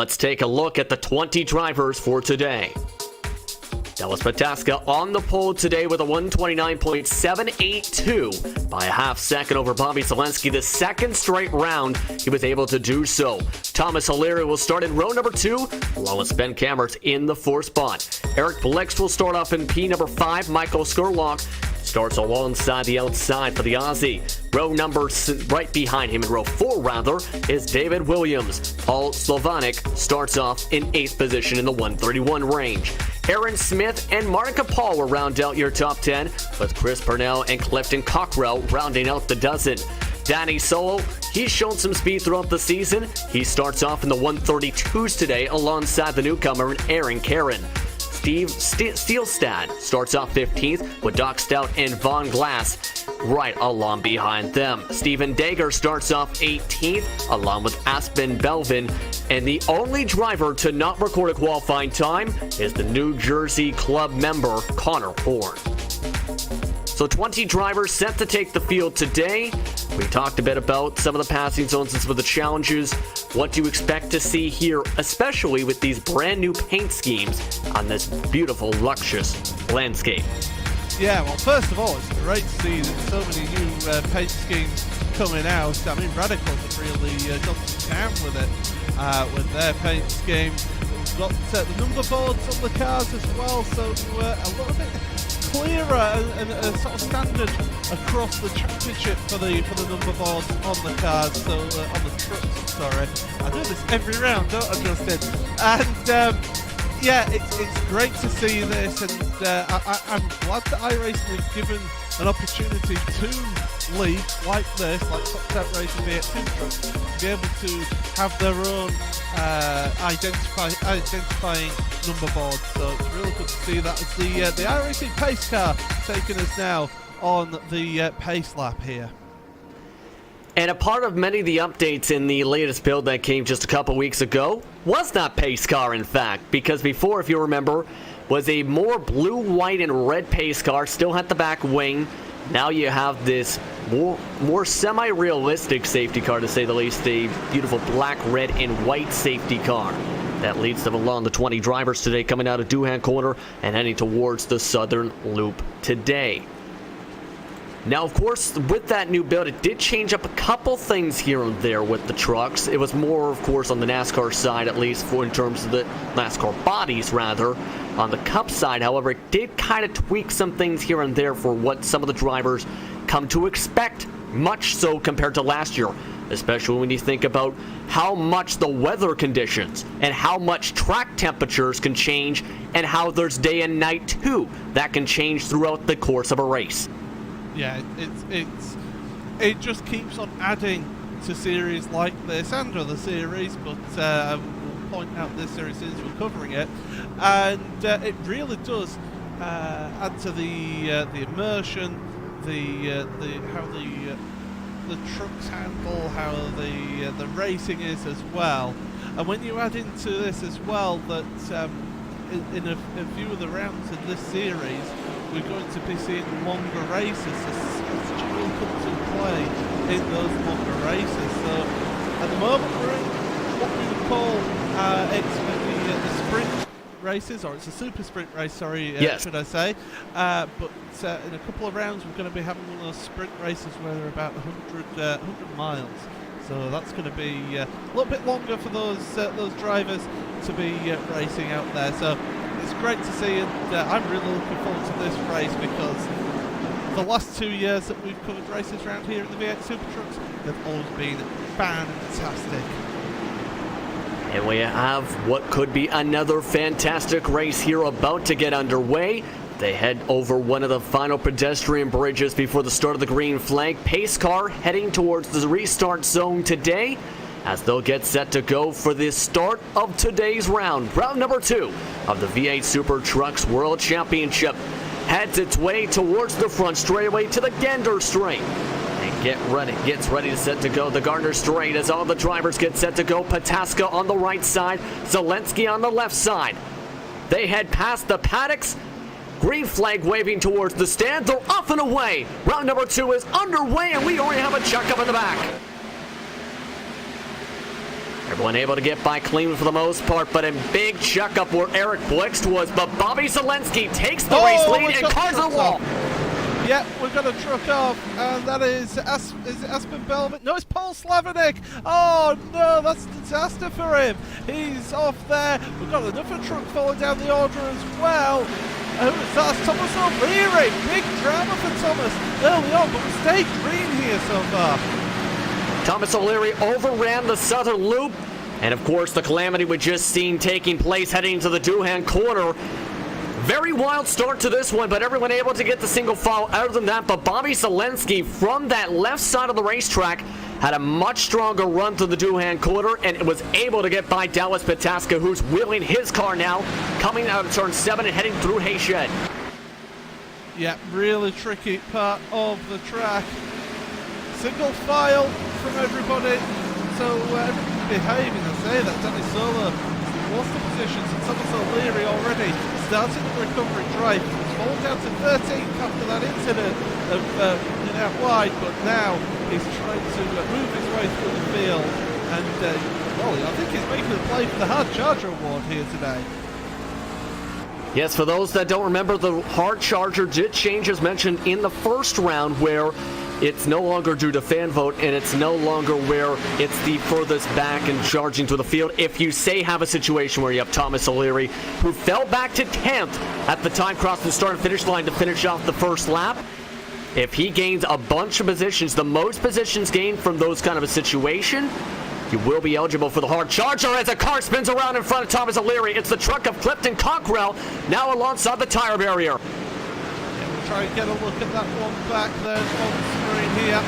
Let's take a look at the 20 drivers for today. Dallas Pataska on the pole today with a 129.782 by a half second over Bobby Zelensky. The second straight round he was able to do so. Thomas O'Leary will start in row number 2, along with Ben Cammers in the 4th spot. Eric Blix will start off in P number 5. Michael Skurlock starts alongside the outside for the Aussie. Row number right behind him in row 4 rather is David Williams. Paul Slovanik starts off in 8th position in the 131 range. Aaron Smith and Marika Paul will round out your top 10, with Chris Purnell and Clifton Cockrell rounding out the dozen. Danny Solo, he's shown some speed throughout the season. He starts off in the 132s today alongside the newcomer Aaron Caron. Steve Steelstad starts off 15th, with Doc Stout and Von Glass right along behind them. Stephen Dager starts off 18th, along with Aspen Belvin. And the only driver to not record a qualifying time is the New Jersey Club member, Connor Horn. So 20 drivers set to take the field today. We talked a bit about some of the passing zones and some of the challenges. What do you expect to see here, especially with these brand new paint schemes on this beautiful, luscious landscape? Yeah, well, first of all, it's great to see that so many new paint schemes coming out. I mean, Radical have really got to town with it, with their paint scheme. We've got the number boards on the cars as well, so a little bit clearer and sort of standard across the championship for the number boards on the cars, so on the trucks, sorry. I do this every round, don't I, Justin? And yeah, it's great to see this, and I'm glad that iRacing has given an opportunity to leagues like this, like Top 10 Racing v8 SuperTrucks, to be able to have their own identifying number board. So it's really good to see that as the iRacing pace car taking us now on the pace lap here. And a part of many of the updates in the latest build that came just a couple weeks ago was that pace car, in fact, because before, if you remember, was a more blue, white, and red pace car, still had the back wing. Now you have this more semi-realistic safety car, to say the least, a beautiful black, red, and white safety car that leads them along. The 20 drivers today coming out of Doohan Corner and heading towards the Southern Loop today. Now, of course, with that new build, it did change up a couple things here and there with the trucks. It was more, of course, on the NASCAR side, at least for in terms of the NASCAR bodies, rather. On the Cup side, however, it did kind of tweak some things here and there for what some of the drivers come to expect, much so compared to last year, especially when you think about how much the weather conditions and how much track temperatures can change, and how there's day and night, too, that can change throughout the course of a race. Yeah, it just keeps on adding to series like this and other series, but we'll point out this series since we're covering it, and it really does add to the immersion, how the trucks handle, how the racing is as well. And when you add into this as well that in a few of the rounds in this series, we're going to be seeing longer races. The strategy will come to play in those longer races. So at the moment we're in what we would call the sprint races, or it's a super sprint race, sorry, yes. Should I say. But in a couple of rounds we're going to be having one of those sprint races where they're about 100 miles. So that's going to be a little bit longer for those drivers to be racing out there. So it's great to see, and I'm really looking forward to this race, because the last 2 years that we've covered races around here at the V8 SuperTrucks, they've always been fantastic. And we have what could be another fantastic race here about to get underway. They head over one of the final pedestrian bridges before the start of the green flag. Pace car heading towards the restart zone today, as they'll get set to go for the start of today's round. Round number 2 of the V8 SuperTrucks World Championship heads its way towards the front straightaway to the Gander Straight. And gets ready to set to go the Gardner Straight as all the drivers get set to go. Pataska on the right side, Zelensky on the left side. They head past the paddocks. Green flag waving towards the stand. They're off and away. Round number 2 is underway, and we already have a checkup in the back. Everyone able to get by clean for the most part, but a big checkup where Eric Blixt was. But Bobby Zelensky takes the race lead and cars the wall. Yep, we've got a truck off, and that is it Aspen Belvin? No, it's Paul Slavinik. Oh no, that's a disaster for him. He's off there. We've got another truck falling down the order as well. That's Thomas O'Leary. Big drama for Thomas early on, but we stayed green here so far. Thomas O'Leary overran the southern loop, and of course the calamity we just seen taking place heading into the Doohan corner. Very wild start to this one, but everyone able to get the single foul. Other than that, but Bobby Zelensky from that left side of the racetrack had a much stronger run through the Doohan corner and was able to get by Dallas Pataska, who's wheeling his car now, coming out of turn 7 and heading through Hayshed. Yeah, really tricky part of the track. Single file from everybody, so everybody's behaving. I say that Danny Solo lost the positions, and Thomas O'Leary already started the recovery drive. He's fallen down to 13th after that incident of being out wide, but now he's trying to move his way through the field, and well, I think he's making a play for the Hard Charger Award here today. Yes, for those that don't remember, the Hard Charger did change as mentioned in the first round, where it's no longer due to fan vote, and it's no longer where it's the furthest back and charging to the field. If you say have a situation where you have Thomas O'Leary, who fell back to 10th at the time crossing the start and finish line to finish off the first lap, if he gains a bunch of positions, the most positions gained from those kind of a situation, you will be eligible for the Hard Charger as a car spins around in front of Thomas O'Leary. It's the truck of Clifton Cockrell now alongside the tire barrier. Try and get a look at that one back there on the screen here,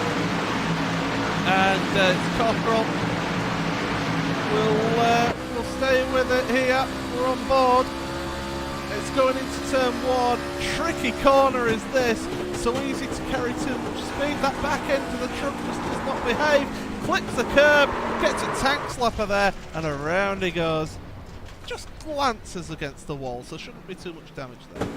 and it's Cockrell. We'll stay with it here. We're on board. It's going into turn 1. Tricky corner is this. So easy to carry too much speed. That back end of the truck just does not behave. Clips the curb, gets a tank slapper there, and around he goes. Just glances against the wall, so shouldn't be too much damage there.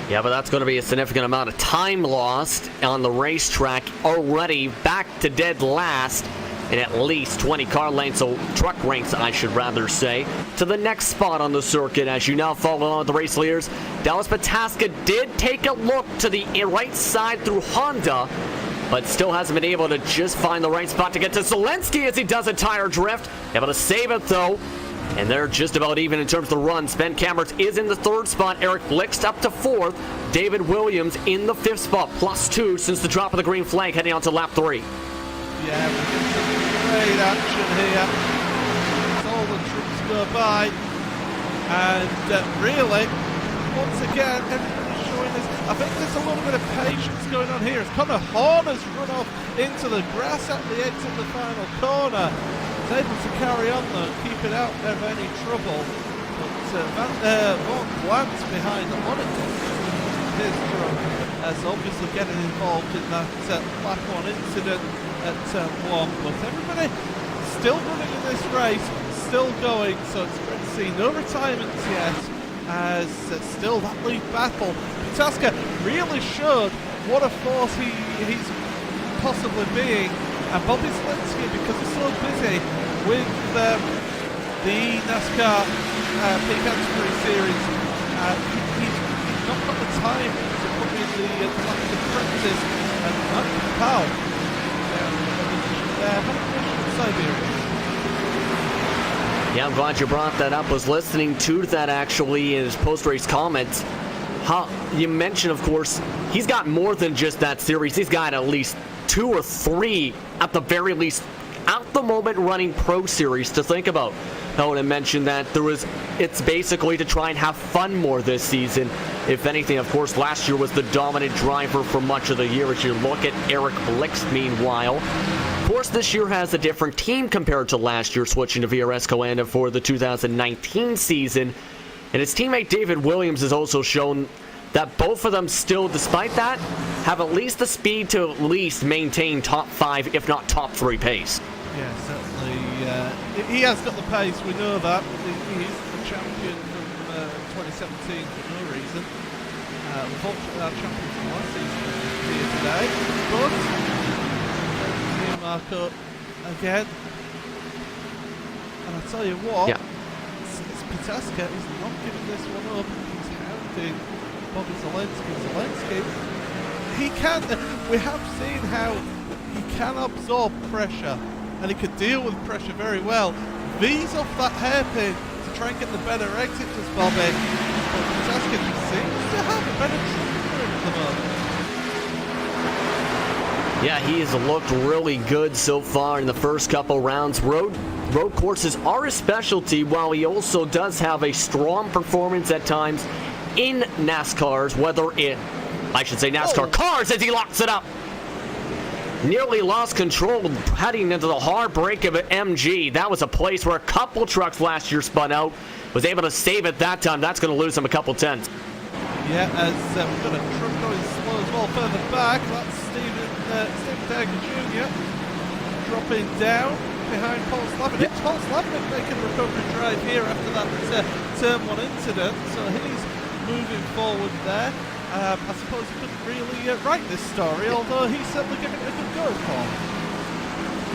Yeah, but that's going to be a significant amount of time lost on the racetrack. Already back to dead last in at least 20 car lengths, so truck ranks, I should rather say, to the next spot on the circuit. As you now follow on with the race leaders, Dallas Pataska did take a look to the right side through Honda, but still hasn't been able to just find the right spot to get to Zelensky as he does a tire drift. Able to save it, though. And they're just about even in terms of the run. Ben Cammers is in the 3rd spot. Eric Blixt up to 4th. David Williams in the 5th spot, +2 since the drop of the green flag heading on to lap 3. Yeah, we're getting some great action here. All the troops go by. And really, once again, everybody's showing us. I think there's a little bit of patience going on here. As Connor Horner's run off into the grass at the exit of the final corner. He's able to carry on though, keep it out of any trouble. But Von Glantz behind on it. His truck as obviously getting involved in that lap 1 incident at turn 1. But everybody still running in this race, still going, so it's great to see. No retirements yet, as still that lead battle. Pataska really showed what a force he's possibly being. And Bobby Zelensky, because he's so busy with the NASCAR Peak Series, he's not got the time to put in the practice. And Michael Powell Siberia. Yeah, I'm glad you brought that up. I was listening to that actually in his post-race comments. How you mentioned, of course, he's got more than just that series. He's got at least 2 or 3, at the very least, at the moment running Pro Series to think about. I want to mention that it's basically to try and have fun more this season. If anything, of course, last year was the dominant driver for much of the year. As you look at Eric Blixt, meanwhile, of course, this year has a different team compared to last year, switching to VRS Coanda for the 2019 season. And his teammate David Williams has also shown that both of them still, despite that, have at least the speed to at least maintain top 5, if not top 3 pace. Yeah, certainly. He has got the pace, we know that. He's the champion from 2017 for no reason. Unfortunately, our champion from last season is here today. But, see Marco again. And I tell you what, Yeah. it's Pataska is not giving this one up. He's hounding Bobby Zelensky. He can. We have seen how he can absorb pressure, and he can deal with pressure very well. V's off that hairpin to try and get the better exit, does Bobby. But Pataska seems to have a better trip for him at the moment. Yeah, he has looked really good so far in the first couple rounds. Road courses are his specialty, while he also does have a strong performance at times in NASCARs, NASCAR cars, as he locks it up. Nearly lost control heading into the hard break of an MG. That was a place where a couple trucks last year spun out. Was able to save it that time. That's going to lose him a couple tenths. Yeah, as we've got a truck going slow as well further back. That's Stephen Dagger Jr. dropping down behind Paul Slavin. It's Paul Slavin making a recovery drive here after that Turn 1 incident. So he's moving forward there. I suppose he couldn't really write this story, although he's certainly giving it a good go, Paul.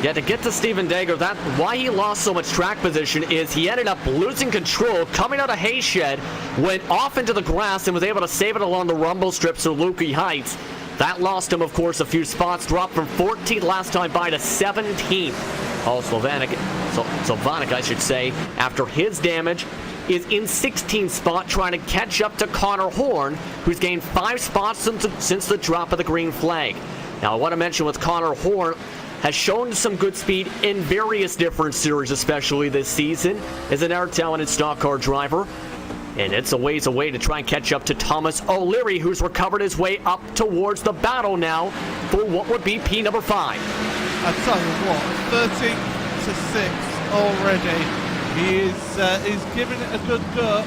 Yeah, to get to Stephen Dagger, why he lost so much track position is he ended up losing control, coming out of Hayshed, went off into the grass and was able to save it along the rumble strips of Lukey Heights. That lost him, of course, a few spots, dropped from 14th last time by to 17th. Sylvanik, I should say, after his damage, is in 16th spot trying to catch up to Connor Horn, who's gained 5 spots since the drop of the green flag. Now, I want to mention with Connor Horn, has shown some good speed in various different series, especially this season, as an talented stock car driver. And it's a ways away to try and catch up to Thomas O'Leary, who's recovered his way up towards the battle now for what would be P number 5. I tell you what, 13 to 6 already. He's giving it a good go,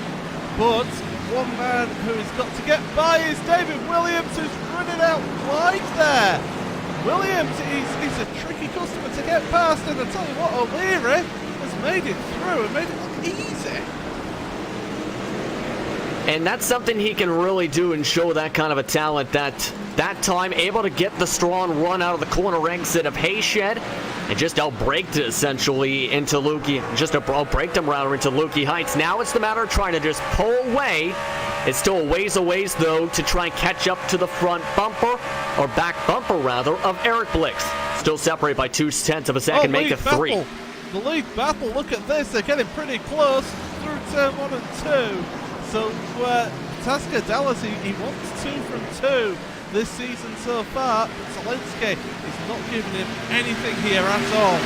but one man who's got to get by is David Williams, who's running out wide there. Williams, he's a tricky customer to get past, and I tell you what, O'Leary has made it through and made it look easy. And that's something he can really do and show that kind of a talent. That time, able to get the strong run out of the corner exit of Hayshed and just outbraked it essentially into Lukey, outbraked him rather into Lukey Heights. Now it's the matter of trying to just pull away. It's still a ways though to try and catch up to the front bumper, or back bumper rather, of Eric Blix. Still separated by 2/10 of a second, make it 3. The lead battle, look at this, they're getting pretty close through turn 1 and 2. So Pataska Dallas, he wants 2 from 2 this season so far, but Zelensky is not giving him anything here at all.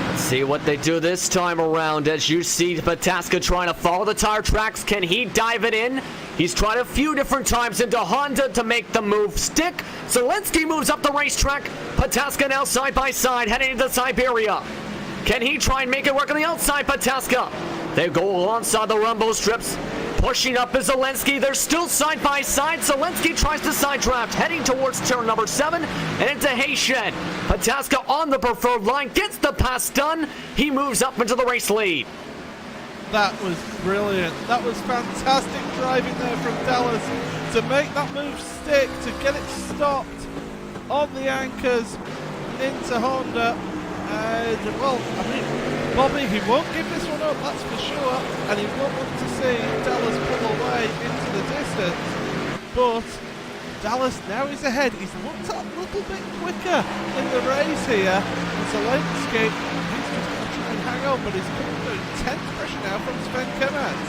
Let's see what they do this time around, as you see Pataska trying to follow the tire tracks. Can he dive it in? He's tried a few different times into Honda to make the move stick. Zelensky moves up the racetrack. Pataska now side by side heading into Siberia. Can he try and make it work on the outside, Pataska? They go alongside the rumble strips. Pushing up is Zelensky. They're still side by side. Zelensky tries to side draft, heading towards turn number 7 and into Hayshed. Pataska on the preferred line, gets the pass done. He moves up into the race lead. That was brilliant. That was fantastic driving there from Dallas to make that move stick, to get it stopped on the anchors into Honda. And, well, I mean, Bobby, he won't give this one up, that's for sure, and he won't want to see Dallas pull away into the distance. But Dallas now is ahead. He's looked a little bit quicker in the race here. And Zelensky, he's just going to try and hang on, but he's coming through intense pressure now from Sven Kemerts.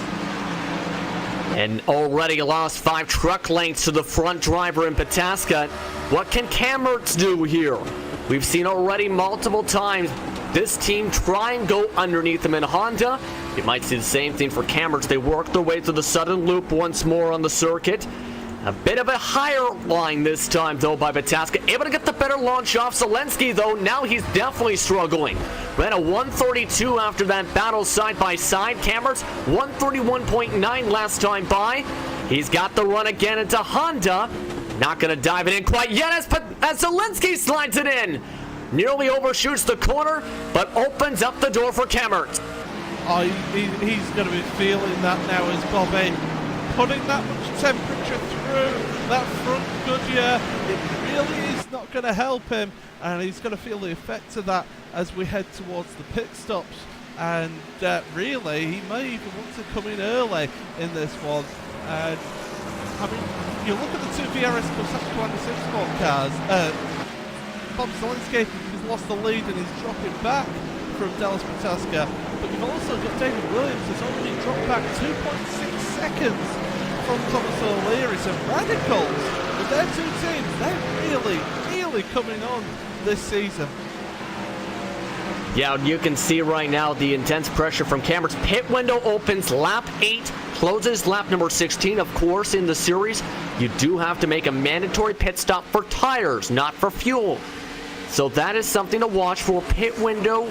And already lost 5 truck lengths to the front driver in Pataska. What can Kemerts do here? We've seen already multiple times this team try and go underneath them in Honda. You might see the same thing for Kemerts. They work their way through the southern loop once more on the circuit. A bit of a higher line this time, though, by Pataska. Able to get the better launch off Zelensky, though. Now he's definitely struggling. Ran a 132 after that battle side by side. Kemerts, 131.9 last time by. He's got the run again into Honda. Not going to dive it in quite yet as Zelensky slides it in. Nearly overshoots the corner, but opens up the door for Kemerts. Oh, he's going to be feeling that now as Bobby putting that much temperature through that front Goodyear. It really is not going to help him, and he's going to feel the effects of that as we head towards the pit stops and really he may even want to come in early in this one. And I mean, you look at the two VRS Plus Aquatic SuperSport cars. Bob Zelensky has lost the lead and is dropping back from Dallas Pataska, but you've also got David Williams who's already dropped back 2.6 seconds from Thomas O'Leary. So Radicals, with their two teams, they're really coming on this season. Yeah, you can see right now the intense pressure from Cameron's pit window opens lap 8, closes lap number 16. Of course, in the series, you do have to make a mandatory pit stop for tires, not for fuel. So that is something to watch for. Pit window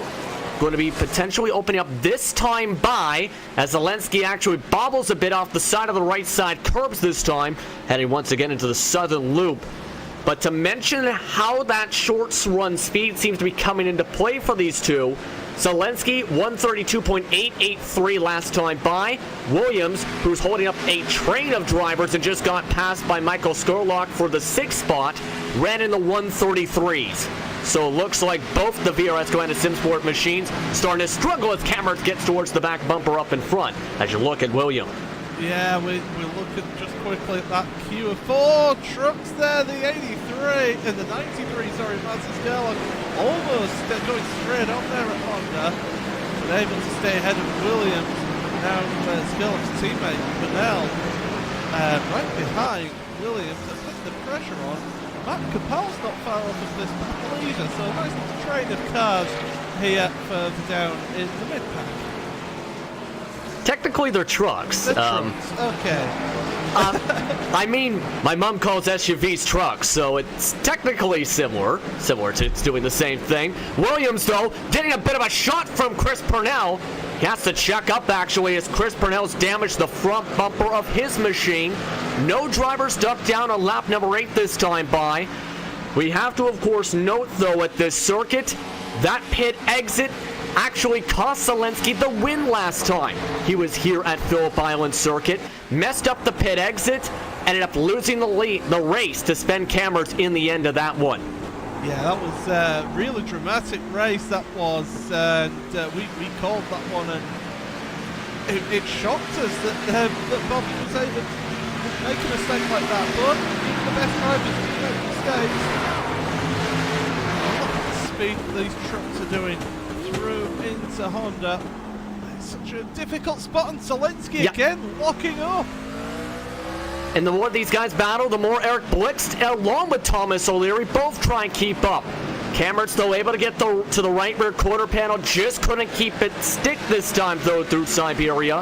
going to be potentially opening up this time by, as Zelensky actually bobbles a bit off the side of the right side curbs this time, heading once again into the southern loop. But to mention how that short run speed seems to be coming into play for these two, Zelensky 132.883 last time by. Williams, who's holding up a train of drivers and just got passed by Michael Skurlock for the 6th spot, ran in the 133s. So it looks like both the VRS Go and SimSport machines starting to struggle as Cameron gets towards the back bumper up in front. As you look at Williams. Yeah, we look at just quickly at that queue of 4 trucks there, the 83 and the 93, sorry, Francis Skurlock, almost going straight on there at Honda, but able to stay ahead of Williams. Now Skurlock's teammate, Bernal, right behind Williams, and put the pressure on. Matt Capel's not far off of this battle either, so a nice little train of cars here further down in the mid-pack. Technically, they're trucks. They're trucks, okay. I mean, my mom calls SUVs trucks, so it's technically similar to it's doing the same thing. Williams, though, getting a bit of a shot from Chris Purnell. He has to check up, actually, as Chris Purnell's damaged the front bumper of his machine. No drivers ducked down on lap number 8 this time by. We have to, of course, note, though, at this circuit, that pit exit actually cost Zelensky the win last time he was here at Phillip Island Circuit. Messed up the pit exit, ended up losing the race to Sven Kammert's in the end of that one. Yeah, that was a really dramatic race, that was, and we called that one, and it shocked us that Bobby was able to make a mistake like that, but even the best drivers do make mistakes. Look at the speed that these trucks are doing through into Honda. It's such a difficult spot, and Zelensky again locking up. And the more these guys battle, the more Eric Blixt, along with Thomas O'Leary, both try and keep up. Kammert's still able to get to the right rear quarter panel, just couldn't keep it stick this time, though, through Siberia.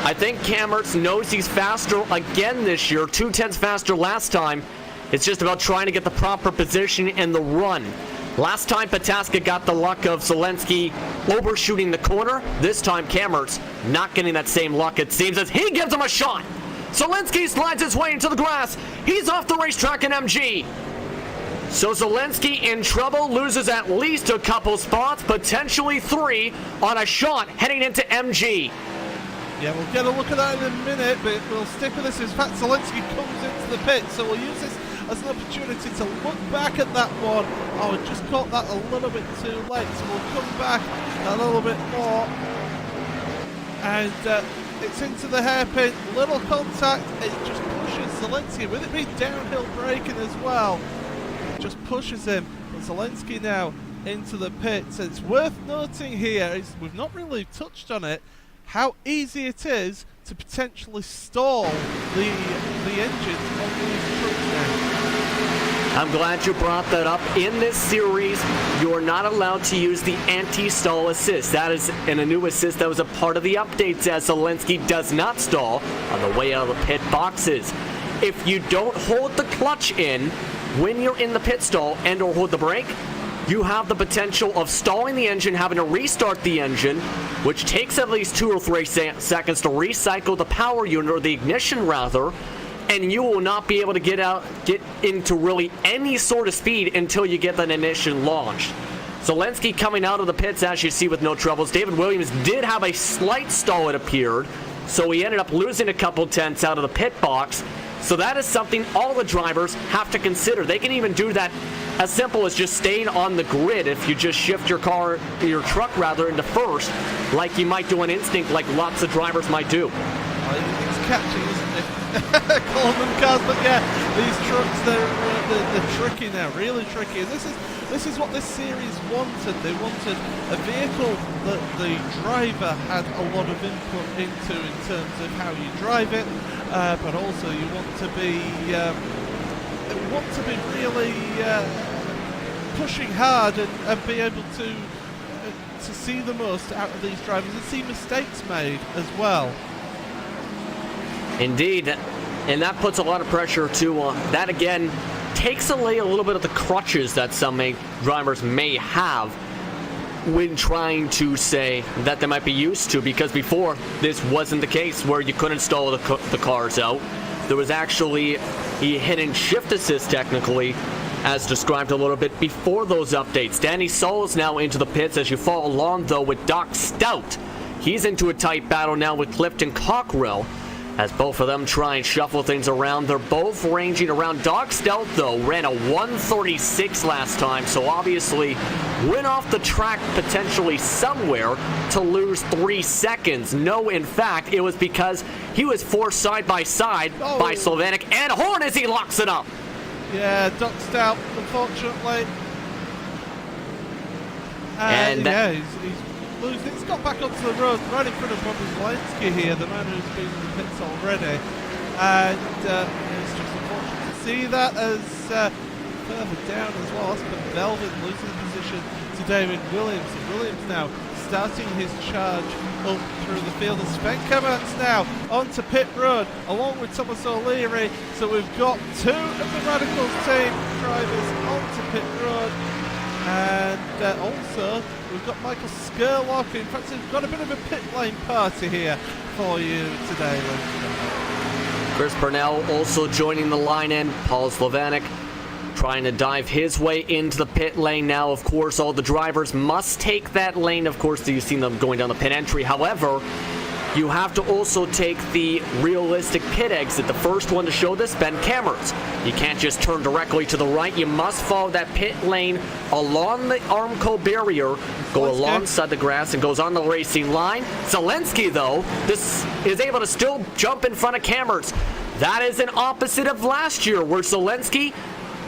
I think Kammert's knows he's faster again this year, 2/10 faster last time. It's just about trying to get the proper position in the run. Last time, Pataska got the luck of Zelensky overshooting the corner. This time, Kammert's not getting that same luck, it seems, as he gives him a shot. Zelensky slides his way into the grass. He's off the racetrack in MG. So Zelensky in trouble, loses at least a couple spots, potentially 3, on a shot heading into MG. Yeah, we'll get a look at that in a minute, but we'll stick with this as Pat Zelensky comes into the pit, so we'll use this as an opportunity to look back at that one. Oh, I just caught that a little bit too late, so we'll come back a little bit more. And it's into the hairpin, little contact, it just pushes Zelensky, with it being downhill braking as well. It just pushes him, and Zelensky now into the pits. It's worth noting here, we've not really touched on it, how easy it is to potentially stall the engines on these trucks now. I'm glad you brought that up. In this series, you are not allowed to use the anti-stall assist. That is a new assist that was a part of the updates, as Zelensky does not stall on the way out of the pit boxes. If you don't hold the clutch in when you're in the pit stall and or hold the brake, you have the potential of stalling the engine, having to restart the engine, which takes at least 2 or 3 seconds to recycle the power unit, or the ignition rather, and you will not be able to get into really any sort of speed until you get that ignition launched. Zelensky coming out of the pits, as you see, with no troubles. David Williams did have a slight stall, it appeared, so he ended up losing a couple tenths out of the pit box. So that is something all the drivers have to consider. They can even do that as simple as just staying on the grid if you just shift your truck rather, into first, like you might do on instinct, like lots of drivers might do. It's catchy, isn't it? Calling them cars, but yeah, these trucks, they're tricky now, really tricky. And this is what this series wanted. They wanted a vehicle that the driver had a lot of input into in terms of how you drive it, but also you want to be really pushing hard and be able to see the most out of these drivers and see mistakes made as well. Indeed, and that puts a lot of pressure too. That again takes away a little bit of the crutches that some drivers may have when trying to say that they might be used to, because before this wasn't the case where you couldn't stall the cars out. There was actually a hidden shift assist technically, as described a little bit before those updates. Danny Saul is now into the pits as you follow along though with Doc Stout. He's into a tight battle now with Clifton Cockrell, as both of them try and shuffle things around. They're both ranging around. Doc Stout, though, ran a 136 last time, so obviously went off the track potentially somewhere to lose 3 seconds. No, in fact, it was because he was forced side by side by Slovenic and Horn as he locks it up. Yeah, Doc Stout, unfortunately. And yeah, he's losing. He's got back onto the road right in front of Bobby Zelensky here, the man who's been in the pits already. And it's just unfortunate to see that as further down as well. That's been Belvin losing the position to David Williams. And Williams now starting his charge up through the field. And Sven Kamertz now onto pit road along with Thomas O'Leary. So we've got 2 of the Radicals team drivers onto pit road. And also, we've got Michael Skurlock. In fact, we've got a bit of a pit lane party here for you today, Chris Purnell also joining the line in. Paul Slovenic trying to dive his way into the pit lane now. Of course, all the drivers must take that lane. Of course, you've seen them going down the pit entry. However, you have to also take the realistic pit exit. The first one to show this, Ben Cameras. You can't just turn directly to the right. You must follow that pit lane along the Armco barrier, go alongside the grass, and goes on the racing line. Zelensky, though, this is able to still jump in front of Cameras. That is an opposite of last year, where Zelensky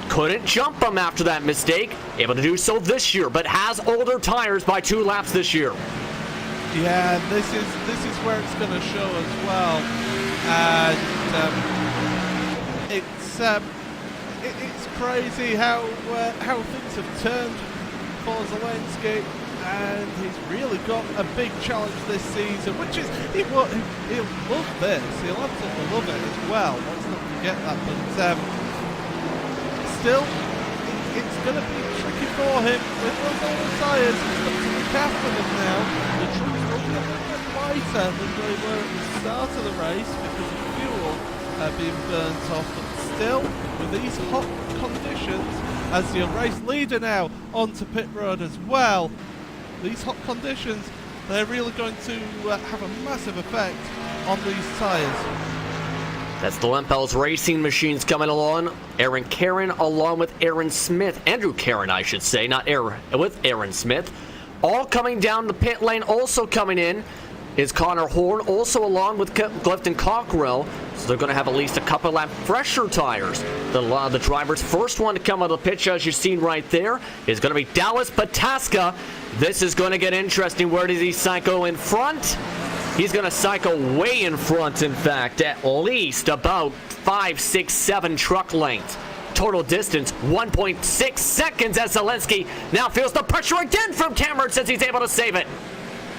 couldn't jump him after that mistake. Able to do so this year, but has older tires by 2 laps this year. Yeah, this is where it's going to show as well, and it's crazy how things have turned for Zelensky, and he's really got a big challenge this season, which is he'll love this. He'll absolutely love it as well. Let's not forget that, but still, it's going to be tricky for him with those older tyres. He's got to look after them now. The truck's a little bit lighter than they were at the start of the race because of fuel being burnt off. But still, with these hot conditions, as the race leader now onto pit road as well, these hot conditions, they're really going to have a massive effect on these tyres. That's the Lempels Racing Machines coming along. Aaron Caron along with Aaron Smith. Andrew Caron, I should say, not Aaron, with Aaron Smith. All coming down the pit lane. Also coming in is Connor Horn, also along with Clifton Cockrell. So they're going to have at least a couple lap fresher tires. The driver's first one to come out of the pit, as you've seen right there, is going to be Dallas Pataska. This is going to get interesting. Where does he cycle in front? He's going to cycle way in front, in fact, at least about 5, 6, 7 truck lengths. Total distance, 1.6 seconds as Zelensky now feels the pressure again from Cameron since he's able to save it.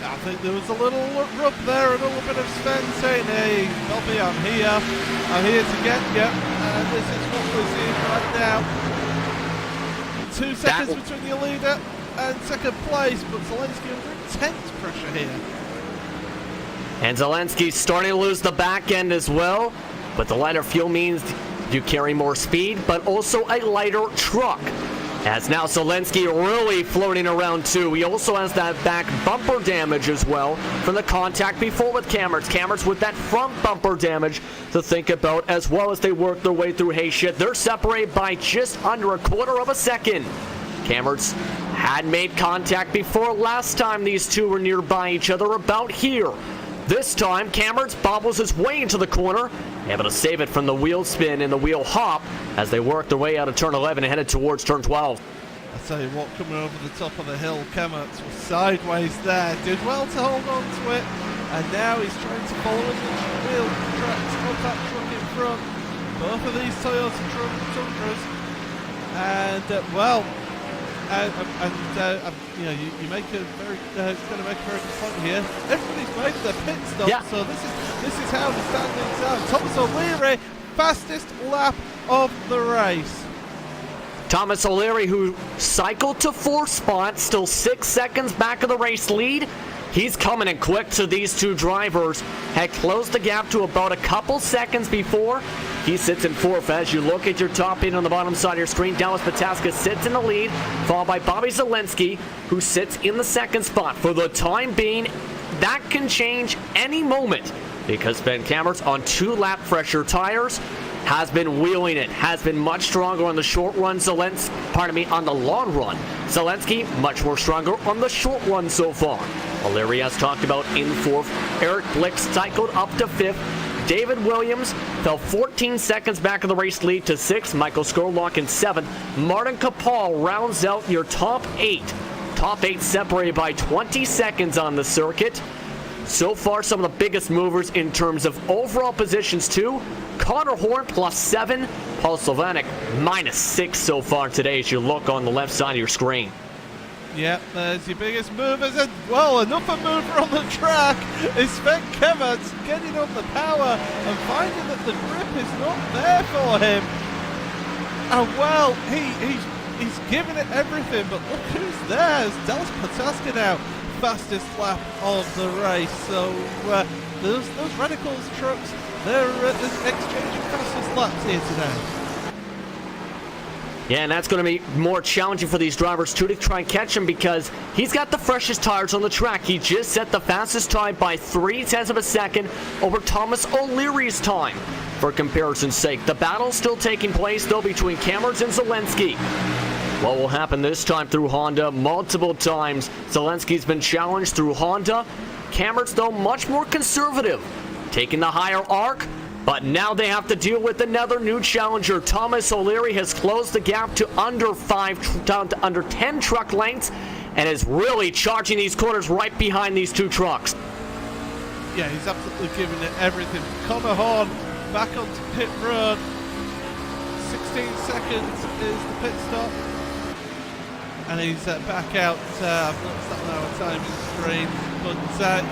I think there was a little rub there, a little bit of Sven saying, hey, Bobby, I'm here to get you. And this is what we're seeing right now. 2 seconds between the leader and second place, but Zelensky under intense pressure here. And Zelensky's starting to lose the back end as well, but the lighter fuel means you carry more speed, but also a lighter truck. As now Zelensky really floating around too. He also has that back bumper damage as well from the contact before with Cammerts. Cammerts with that front bumper damage to think about as well as they work their way through Hayshit. They're separated by just under a quarter of a second. Cammerts had made contact before last time these two were nearby each other, about here. This time, Cammerts bobbles his way into the corner, able to save it from the wheel spin and the wheel hop as they work their way out of turn 11 and headed towards turn 12. I tell you what, coming over the top of the hill, Cammerts was sideways there, did well to hold on to it, and now he's trying to follow in the wheel tracks of that truck in front. Both of these Toyota Tundras, and well, you know, you make a very, going to make a very good point here. Everybody's made their pit stop, yeah. So this is how the standings are. Thomas O'Leary, fastest lap of the race. Thomas O'Leary, who cycled to 4th spot, still 6 seconds back of the race lead. He's coming in quick to these two drivers. Had closed the gap to about a couple seconds before. He sits in 4th. As you look at your top 8 on the bottom side of your screen, Dallas Pataska sits in the lead, followed by Bobby Zelensky, who sits in the 2nd spot. For the time being, that can change any moment because Ben Cammerts on 2 lap fresher tires has been wheeling it, has been much stronger on the short run. On the long run. Zelensky much more stronger on the short run so far. O'Leary has talked about in 4th. Eric Blick cycled up to 5th. David Williams fell 14 seconds back of the race lead to 6th. Michael Skurlock in 7th. Martin Kapal rounds out your top 8. Top 8 separated by 20 seconds on the circuit. So far, some of the biggest movers in terms of overall positions too. Connor Horn +7, Paul Sylvanik -6 so far today as you look on the left side of your screen. Yep, there's your biggest movers, and well, another mover on the track is Sven Cammerts getting on the power and finding that the grip is not there for him. And well, he's giving it everything, but look who's there. It's Dallas Pataska now, fastest lap of the race. So those Radicals trucks, they're exchanging fastest laps here today. Yeah, and that's going to be more challenging for these drivers too to try and catch him because he's got the freshest tires on the track. He just set the fastest time by 0.3 of a second over Thomas O'Leary's time. For comparison's sake, the battle's still taking place though between Cammerts and Zelensky. What will happen this time through Honda? Multiple times Zelensky's been challenged through Honda. Cammerts though much more conservative, taking the higher arc. But now they have to deal with another new challenger. Thomas O'Leary has closed the gap to down to under 10 truck lengths and is really charging these corners right behind these two trucks. Yeah, he's absolutely giving it everything. Connor Horn back onto pit road. 16 seconds is the pit stop. And he's back out. I've noticed that now on timing screen. But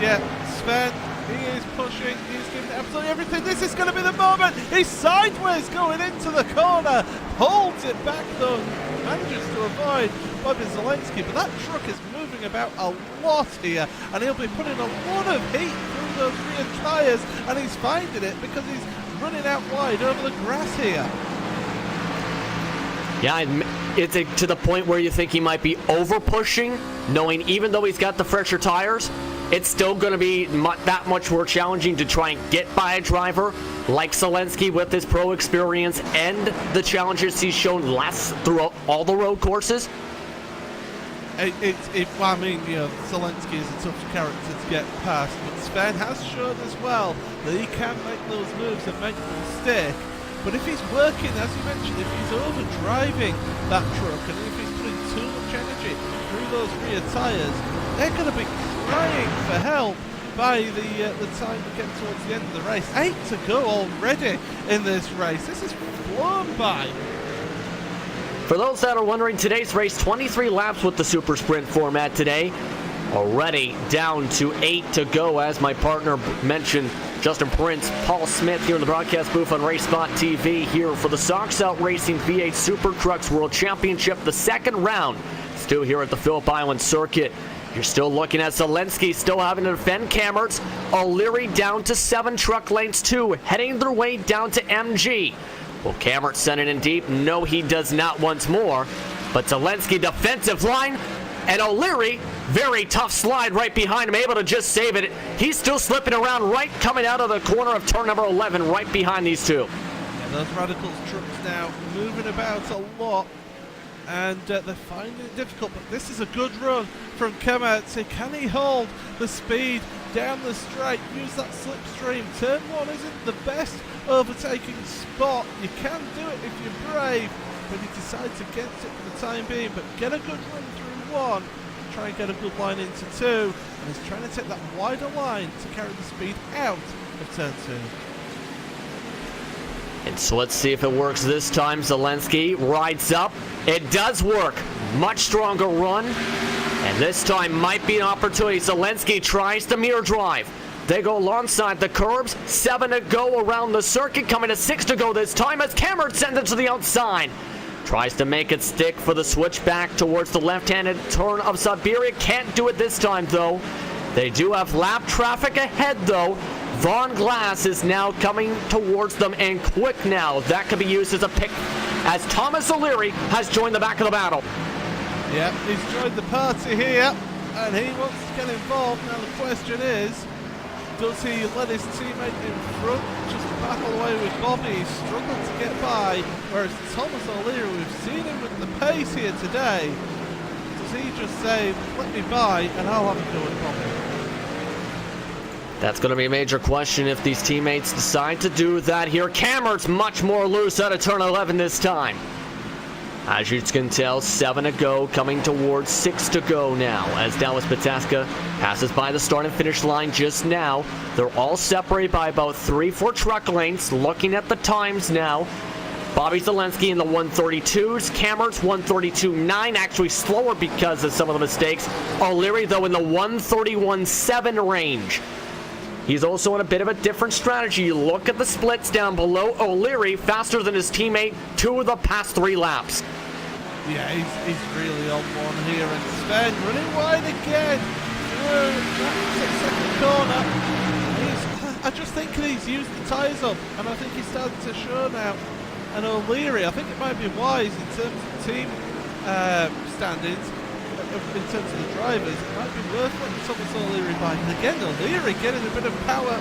yeah, Sven, he is pushing, he's giving absolutely everything. This is going to be the moment. He's sideways going into the corner. Holds it back though. Manages to avoid Bobby Zelensky. But that truck is moving about a lot here. And he'll be putting a lot of heat through those rear tyres. And he's finding it because he's running out wide over the grass here. Yeah, it's to the point where you think he might be over pushing, knowing even though he's got the fresher tires, it's still going to be that much more challenging to try and get by a driver like Zelensky with his pro experience and the challenges he's shown throughout all the road courses. Well, I mean, you know, Zelensky is a tough character to get past, but Sven has shown as well that he can make those moves and make them stick. But if he's working, as you mentioned, if he's overdriving that truck and if he's putting too much energy through those rear tyres, they're going to be crying for help by the time we get towards the end of the race. 8 to go already in this race. This is flown by. For those that are wondering, today's race, 23 laps with the Super Sprint format today. Already down to 8 to go, as my partner mentioned, Justin Prince, Paul Smith here in the broadcast booth on RaceSpot TV here for the Sox Out Racing V8 SuperTrucks World Championship, the second round, still here at the Phillip Island Circuit. You're still looking at Zelensky still having to defend Cammerts. O'Leary down to 7 truck lengths too, heading their way down to MG. Will Cammerts send it in deep? No, he does not once more. But Zelensky defensive line, and O'Leary, very tough slide right behind him, able to just save it. He's still slipping around right coming out of the corner of turn number 11 right behind these two. Yeah, those Radicals trucks now moving about a lot, and they're finding it difficult, but this is a good run from Kemertz. Can he hold the speed down the straight, use that slipstream? Turn 1 isn't the best overtaking spot. You can do it if you're brave, but he decides against it for the time being. But get a good run through 1, try and get a good line into 2, and he's trying to take that wider line to carry the speed out of turn 2. And so let's see if it works this time. Zelensky rides up. It does work. Much stronger run. And this time might be an opportunity. Zelensky tries to mirror drive. They go alongside the curbs. 7 to go around the circuit. Coming to 6 to go this time as Cameron sends it to the outside. Tries to make it stick for the switch back towards the left-handed turn of Siberia. Can't do it this time, though. They do have lap traffic ahead, though. Von Glass is now coming towards them, and quick now. That could be used as a pick as Thomas O'Leary has joined the back of the battle. Yep, he's joined the party here, and he wants to get involved. Now the question is, does he let his teammate in front just battle away with Bobby? He's struggled to get by, whereas Thomas O'Leary, we've seen him with the pace here today. Does he just say, let me by, and I'll have a go with Bobby? That's going to be a major question if these teammates decide to do that here. Cameron's much more loose out of turn 11 this time. As you can tell, 7 to go, coming towards 6 to go now. As Dallas Pataska passes by the start and finish line just now. They're all separated by about 3-4 truck lengths. Looking at the times now. Bobby Zelensky in the 132s. Cameron's 132.9, actually slower because of some of the mistakes. O'Leary, though, in the 131.7 range. He's also in a bit of a different strategy. You look at the splits down below. O'Leary faster than his teammate 2 of the past 3 laps. Yeah, he's really on one here, and Sven running wide again through that second corner. I just think he's used the tyres up, and I think he's starting to show now. And O'Leary, I think it might be wise in terms of team standings, in terms of the drivers, it might be worth letting Thomas O'Leary by. And again, O'Leary getting a bit of power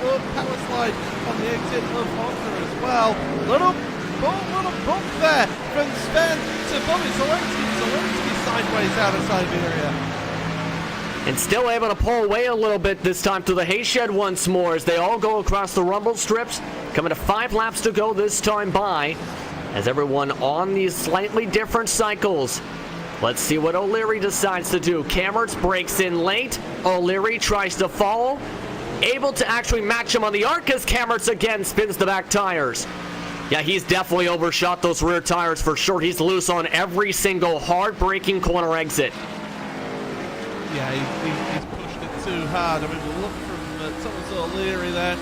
slide on the exit of Honda as well. Little bump there from Sven to Bobby Zelensky. Zelensky sideways out of Siberia. And still able to pull away a little bit this time to the hay shed once more as they all go across the rumble strips. Coming to 5 laps to go this time by as everyone on these slightly different cycles. Let's see what O'Leary decides to do. Cameron breaks in late. O'Leary tries to follow. Able to actually match him on the arc as Cameron again spins the back tires. Yeah, he's definitely overshot those rear tires for sure. He's loose on every single hard braking corner exit. Yeah, he's pushed it too hard. I mean, we'll look from Thomas O'Leary there.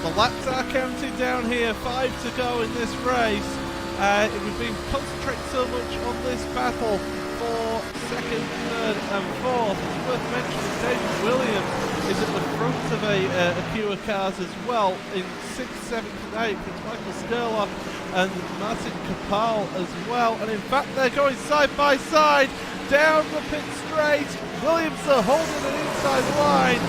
The laps are counted down here. 5 to go in this race. We've been concentrating so much on this battle for 2nd, 3rd and 4th. It's worth mentioning David Williams is at the front of a queue of cars as well in 6th, 7th and 8th. It's Michael Skurlock and Martin Kapal as well. And in fact, they're going side by side down the pit straight. Williams are holding an inside line.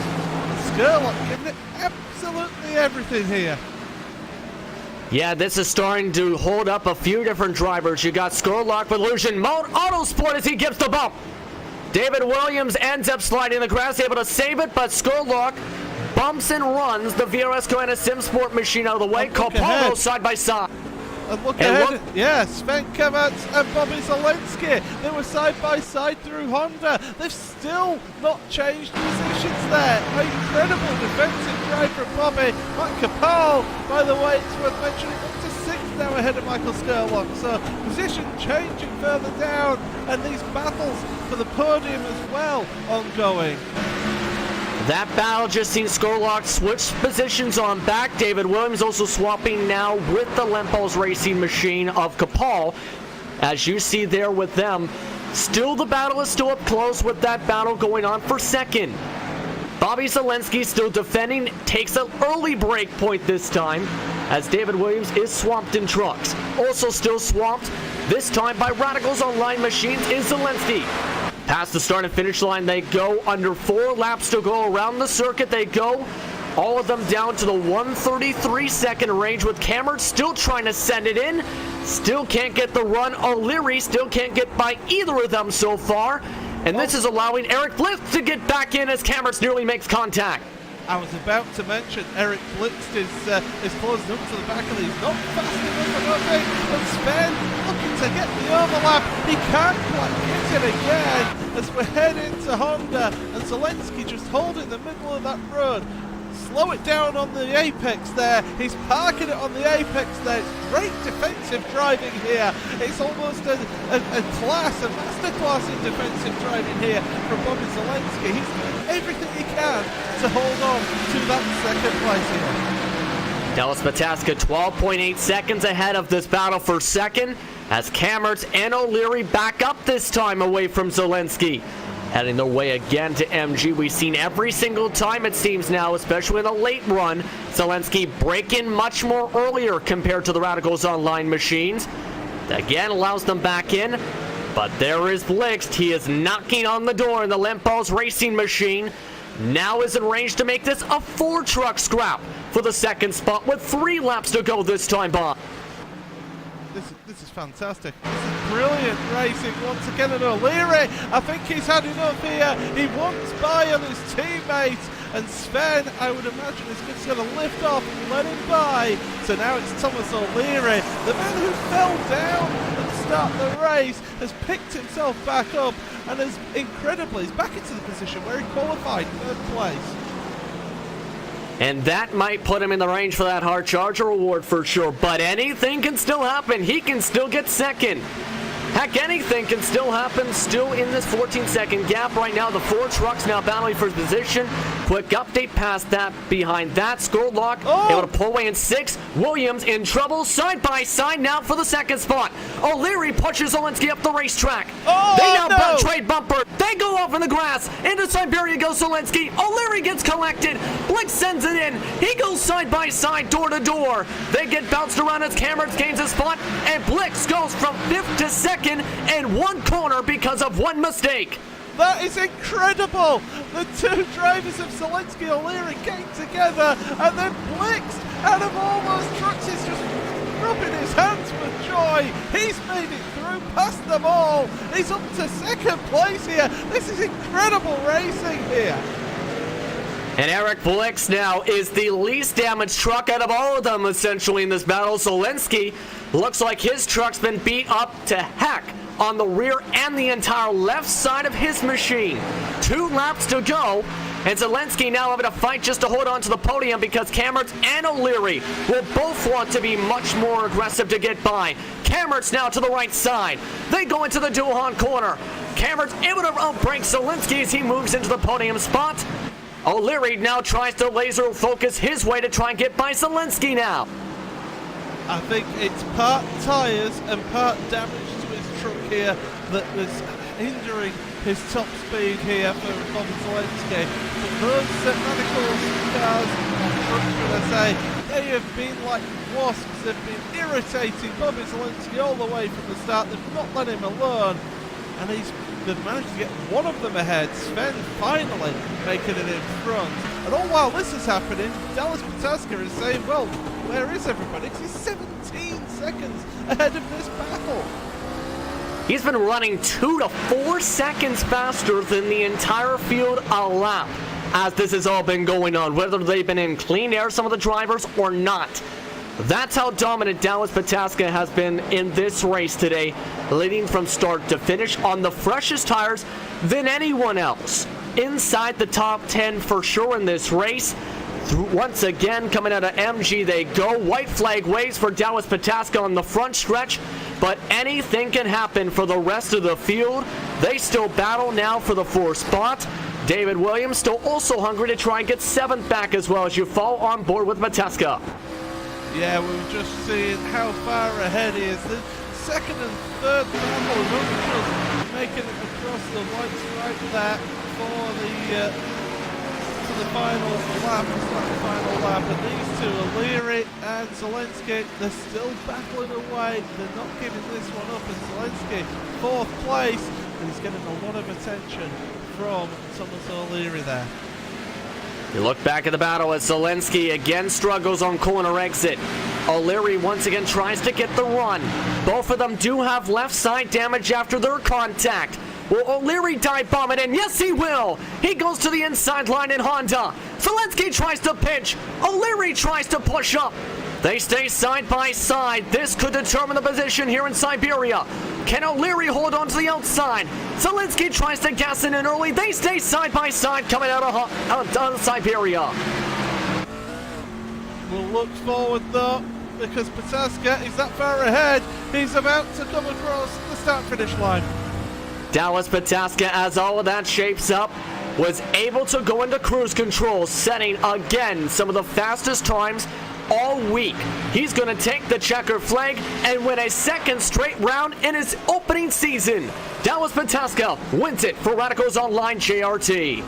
Skurlock giving it absolutely everything here. Yeah, this is starting to hold up a few different drivers. You got Skurlock with Lucian Autosport as he gives the bump. David Williams ends up sliding the grass, able to save it, but Skurlock bumps and runs the VRS Carrera SimSport machine out of the way. Coppola side by side. And look ahead, yeah, Sven Kemertz and Bobby Zelensky. They were side by side through Honda. They've still not changed positions there. Incredible defensive drive from Bobby. Mike Capel, by the way, it's worth mentioning, up to 6th now ahead of Michael Skurlock. So position changing further down, and these battles for the podium as well ongoing. That battle just seen Skurlock switch positions on back. David Williams also swapping now with the Lempos racing machine of Kapal. As you see there with them, still the battle is still up close with that battle going on for 2nd. Bobby Zelensky still defending, takes an early break point this time. as David Williams is swamped in trucks. Also still swamped, this time by Radicals Online Machines, is Zelensky. Past the start and finish line they go. Under 4 laps to go around the circuit they go. All of them down to the 1:33-second range, with Cameron still trying to send it in. Still can't get the run. O'Leary still can't get by either of them so far. And this is allowing Eric Blitz to get back in as Cameron nearly makes contact. I was about to mention Eric Blitz is closing up to the back of these. Not fast enough, I don't think. And Sven looking to get the overlap. He can't quite get it again as we're heading to Honda. And Zelensky just holding the middle of that road. Slow it down on the apex there. He's parking it on the apex there. It's great defensive driving here. It's almost a masterclass in defensive driving here from Bobby Zelensky. He's doing everything he can to hold on to that second place here. Dallas Pataska 12.8 seconds ahead of this battle for second, as Camerts and O'Leary back up this time away from Zelensky. Heading their way again to MG. We've seen every single time it seems now, especially in a late run, Zelensky breaking much more earlier compared to the Radicals Online Machines. Again allows them back in, but there is Blixt. He is knocking on the door in the Lempos Racing Machine. Now is in range to make this a 4-truck scrap for the second spot with 3 laps to go this time, Bob. This is fantastic. This is brilliant racing once again. And O'Leary, I think he's had enough here. He wants by on his teammates. And Sven, I would imagine, is just going to lift off and let him by. So now it's Thomas O'Leary, the man who fell down at the start of the race, has picked himself back up and is incredibly, he's back into the position where he qualified 3rd place. And that might put him in the range for that hard charger award for sure. But anything can still happen. He can still get second. Heck, anything can still happen. Still in this 14-second gap right now. The 4 trucks now battling for position. Quick update past that. Behind that, score lock. Able to pull away in 6. Williams in trouble. Side by side now for the second spot. O'Leary pushes Zelensky up the racetrack. They now trade bumper. They go off in the grass. Into Siberia goes Zelensky. O'Leary gets collected. Blix sends it in. He goes side by side, door to door. They get bounced around as Cameron gains a spot. And Blix goes from 5th to 2nd in 1 corner because of 1 mistake. That is incredible! The 2 drivers of Zelensky and O'Leary came together, and then Blix, out of all those trucks, is just rubbing his hands with joy. He's made it through past them all. He's up to 2nd place here. This is incredible racing here. And Eric Blix now is the least damaged truck out of all of them, essentially, in this battle. Zelensky looks like his truck's been beat up to heck on the rear and the entire left side of his machine. 2 laps to go, and Zelensky now having to fight just to hold on to the podium because Camerts and O'Leary will both want to be much more aggressive to get by. Camerts now to the right side. They go into the Duhan corner. Camerts able to outbrake Zelensky as he moves into the podium spot. O'Leary now tries to laser focus his way to try and get by Zelensky now. I think it's part tyres and part damage to his truck here that was hindering his top speed here for Bobby Zelensky. But those Radicals cars, trucks should I say, they have been like wasps. They've been irritating Bobby Zelensky all the way from the start. They've not let him alone. And they've managed to get one of them ahead. Sven finally making it in front. And all while this is happening, Dallas Pataska is saying, well, where is everybody? Because he's 17 seconds ahead of this battle. He's been running 2 to 4 seconds faster than the entire field a lap as this has all been going on, whether they've been in clean air, some of the drivers, or not. That's how dominant Dallas Pataska has been in this race today, leading from start to finish on the freshest tires than anyone else. Inside the top 10 for sure in this race. Once again, coming out of MG, they go. White flag waves for Dallas Pataska on the front stretch, but anything can happen for the rest of the field. They still battle now for the 4th spot. David Williams still also hungry to try and get 7th back as well as you fall on board with Pataska. Yeah, we were just seeing how far ahead he is. The 2nd and 3rd battle just making it across the white stripe there for the the final lap. It's not the final lap. And these two, O'Leary and Zelensky, they're still battling away. They're not giving this one up. And Zelensky, 4th place. And he's getting a lot of attention from Thomas O'Leary there. You look back at the battle as Zelensky again struggles on corner exit. O'Leary once again tries to get the run. Both of them do have left side damage after their contact. Will O'Leary dive bomb it in? Yes, he will. He goes to the inside line in Honda. Zelensky tries to pinch. O'Leary tries to push up. They stay side by side. This could determine the position here in Siberia. Can O'Leary hold on to the outside? Zelensky tries to gas in early. They stay side by side coming out of Siberia. We'll look forward though, because Pataska is that far ahead. He's about to come across the start-finish line. Dallas Pataska, as all of that shapes up, was able to go into cruise control, setting again some of the fastest times all week. He's going to take the checker flag and win a 2nd straight round in his opening season. Dallas Pataska wins it for Radicals Online JRT.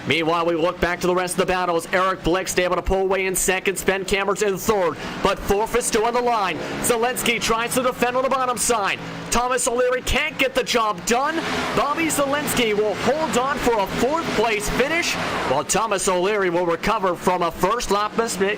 Meanwhile, we look back to the rest of the battles. Eric Blixt able to pull away in 2nd, Ben Cameron's in 3rd, but 4th is still on the line. Zelensky tries to defend on the bottom side. Thomas O'Leary can't get the job done. Bobby Zelensky will hold on for a 4th place finish, while Thomas O'Leary will recover from a first lap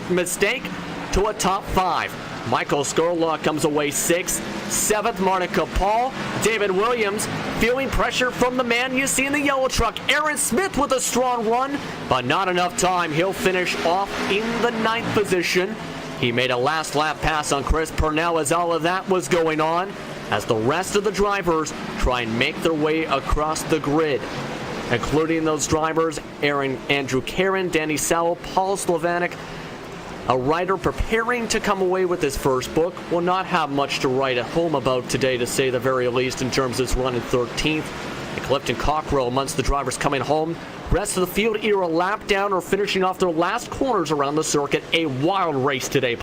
mistake to a top 5. Michael Skurlock comes away 6th. 7th, Monica Paul. David Williams feeling pressure from the man you see in the yellow truck. Aaron Smith with a strong run, but not enough time. He'll finish off in the 9th position. He made a last lap pass on Chris Purnell as all of that was going on, as the rest of the drivers try and make their way across the grid, including those drivers Andrew Caron, Danny Sowell, Paul Slavanik. A rider preparing to come away with his first book will not have much to write at home about today, to say the very least, in terms of his run in 13th. And Clifton Cockrell amongst the drivers coming home. Rest of the field either a lap down or finishing off their last corners around the circuit. A wild race today.